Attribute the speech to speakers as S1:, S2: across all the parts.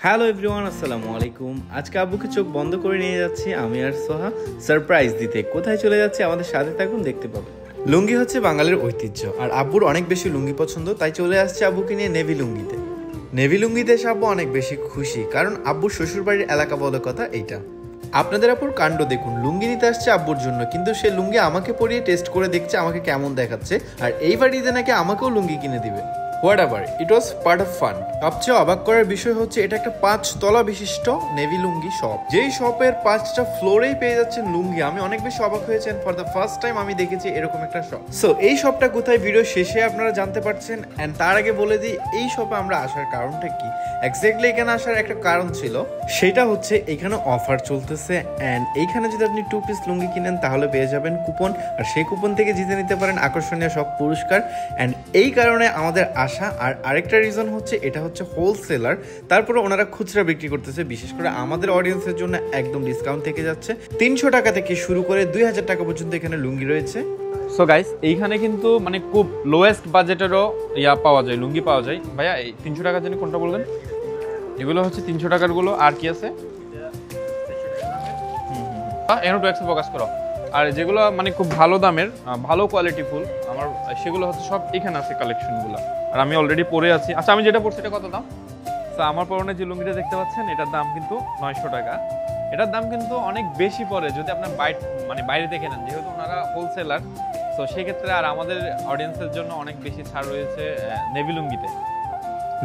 S1: Hello everyone, আসসালামু আলাইকুম। আজকে আব্বুকে চোখ বন্ধ করে নিয়ে যাচ্ছি আমি আর সোহা সারপ্রাইজ দিতে। কোথায় চলে যাচ্ছে আমাদের সাথে থাকুন, দেখতে পাবেন। লুঙ্গি হচ্ছে বাঙালির ঐতিহ্য, আর আব্বুর অনেক বেশি লুঙ্গি পছন্দ, তাই চলে আসছে আব্বুকে নিয়ে নেভি লুঙ্গিতে। নেভি লুঙ্গিতে এসে আব্বু অনেক বেশি খুশি, কারণ আব্বুর শ্বশুরবাড়ির এলাকা বলে কথা এইটা। আপনাদের আপুর কাণ্ড দেখুন, লুঙ্গি নিতে আসছে আব্বুর জন্য, কিন্তু সে লুঙ্গি আমাকে পরিয়ে টেস্ট করে দেখছে আমাকে কেমন দেখাচ্ছে, আর এই বাড়িতে নাকি আমাকেও লুঙ্গি কিনে দিবে। Whatever, it was part of fun. সবচেয়ে অবাক করার বিষয় হচ্ছে এটা একটা 5 তলা বিশিষ্ট নেভি লুঙ্গি শপ, যেই শপের 5টা ফ্লোরেই পেয়ে যাচ্ছেন লুঙ্গি। আমি অনেক বেশি অবাক হয়েছেন, ফর দ্য ফার্স্ট টাইম আমি দেখেছি এরকম একটা শপ। সো এই শপটা কোথায় ভিডিও শেষে আপনারা জানতে পারছেন। অ্যান্ড তার আগে বলে দিই এই শপে আমরা আসার কারণটা কি। এক্স্যাক্টলি এখানে আসার একটা কারণ ছিল, সেটা হচ্ছে এখানে অফার চলতেছে। অ্যান্ড এইখানে যদি আপনি 2 পিস লুঙ্গি কিনেন তাহলে পেয়ে যাবেন কুপন, আর সেই কুপন থেকে জিতে নিতে পারেন আকর্ষণীয় সব পুরস্কার। অ্যান্ড এই কারণে আমাদের আর আরেকটা রিজন হচ্ছে এটা হচ্ছে হোলসেলার, তারপরে ওনারা খুচরা বিক্রি করতেছে। বিশেষ করে আমাদের অডিয়েন্সের জন্য একদম ডিসকাউন্ট থেকে যাচ্ছে। 300 টাকা থেকে শুরু করে 2000 টাকা পর্যন্ত এখানে লুঙ্গি রয়েছে।
S2: সো গাইস, এইখানে কিন্তু মানে খুব লোয়েস্ট বাজেটেরও পাওয়া যায়, লুঙ্গি পাওয়া যায়। ভাইয়া এই 300 টাকার জন্য কোনটা বলবেন? এগুলো হচ্ছে 300 টাকার গুলো। আর কি আছে? এখানে একটু এক্সট্রা ফোকাস করো। আর যেগুলো মানে খুব ভালো দামের, ভালো কোয়ালিটি ফুল আমার, সেগুলো হচ্ছে সব এখানে আছে কালেকশনগুলো। আর আমি অলরেডি পরে আছি। আচ্ছা, আমি যেটা পরছি এটা কত দাম? তো আমার পরনে যে লুঙ্গিটা দেখতে পাচ্ছেন এটার দাম কিন্তু 900 টাকা। এটার দাম কিন্তু অনেক বেশি পড়ে যদি আপনার বাইরে দেখে নেন, যেহেতু ওনারা হোলসেলার। তো সেক্ষেত্রে আর আমাদের অডিয়েন্সের জন্য অনেক বেশি ছাড় রয়েছে নেভি লুঙ্গিতে।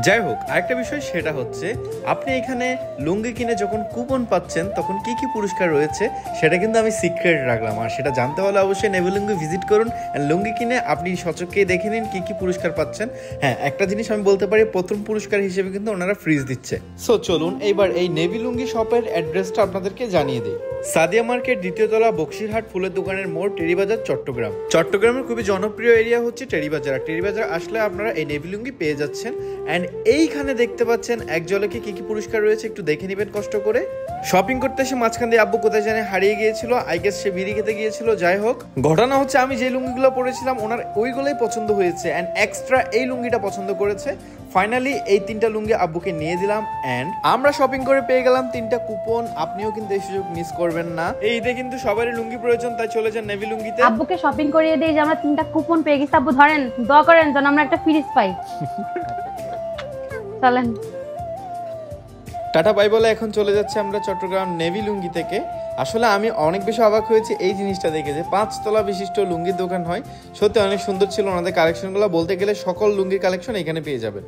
S1: যাই হোক, আরেকটা বিষয় সেটা হচ্ছে আপনি এখানে লুঙ্গি কিনে যখন কুপন পাচ্ছেন তখন কি কি পুরস্কার রয়েছে সেটা কিন্তু আমি সিক্রেট রাখলাম। আর সেটা জানতে হলে অবশ্যই নেভি লুঙ্গি ভিজিট করুন। লুঙ্গি কিনে আপনি সচক্ষে দেখে নিন কি কি পুরস্কার পাচ্ছেন। হ্যাঁ, একটা জিনিস আমি বলতে পারি, প্রথম পুরস্কার হিসেবে কিন্তু ওনারা ফ্রিজ দিচ্ছে। সো চলুন এইবার এই নেভি লুঙ্গি শপের অ্যাড্রেসটা আপনাদেরকে জানিয়ে দিই। সাদিয়া মার্কেট, 2য় তলা, বক্সিরহাট ফুলের দোকানের মোড়, টেরিবাজার, চট্টগ্রাম। চট্টগ্রামের খুবই জনপ্রিয় এরিয়া হচ্ছে টেরিবাজার। আর টেরিবাজার আসলে আপনারা এই নেভি লুঙ্গি পেয়ে যাচ্ছেন। অ্যান্ড এইখানে দেখতে পাচ্ছেন এক ঝলকে কি কি পুরস্কার রয়েছে, একটু দেখে নেবেন কষ্ট করে। শপিং করতে এসে মাঝখান দিয়ে আব্বু কোথায় জানে হারিয়ে গিয়েছিল, আই গেস সে বিড়ি খেতে গিয়েছিল। যাই হোক, ঘটনা হচ্ছে আমি যে লুঙ্গিগুলো পরেছিলাম ওনার ওইগুলোই পছন্দ হয়েছে, অ্যান্ড এক্সট্রা এই লুঙ্গিটা পছন্দ করেছে। ফাইনালি এই 3টা লুঙ্গি আব্বুকে নিয়ে দিলাম, অ্যান্ড আমরা শপিং করে পেয়ে গেলাম 3টা কুপন। আপনিও কিন্তু এই সুযোগ মিস করবেন না। এই ঈদে কিন্তু সবারই লুঙ্গি প্রয়োজন, তাই চলে যান নেভি লুঙ্গিতে।
S3: আব্বুকে শপিং করিয়ে দেই যে আমরা 3টা কুপন পেয়ে গেছি। আব্বু ধরেন, দোয়া করেন যেন আমরা একটা ফ্রিজ পাই। চলেন
S1: টাটা বাই বলে এখন চলে যাচ্ছে আমরা চট্টগ্রাম নেভি লুঙ্গি থেকে। আসলে আমি অনেক বেশি অবাক হয়েছি এই জিনিসটা দেখে, যে 5 তলা বিশিষ্ট লুঙ্গির দোকান হয়। সত্যি অনেক সুন্দর ছিল ওনাদের কালেকশনগুলো। বলতে গেলে সকল লুঙ্গির কালেকশন এখানে পেয়ে যাবেন।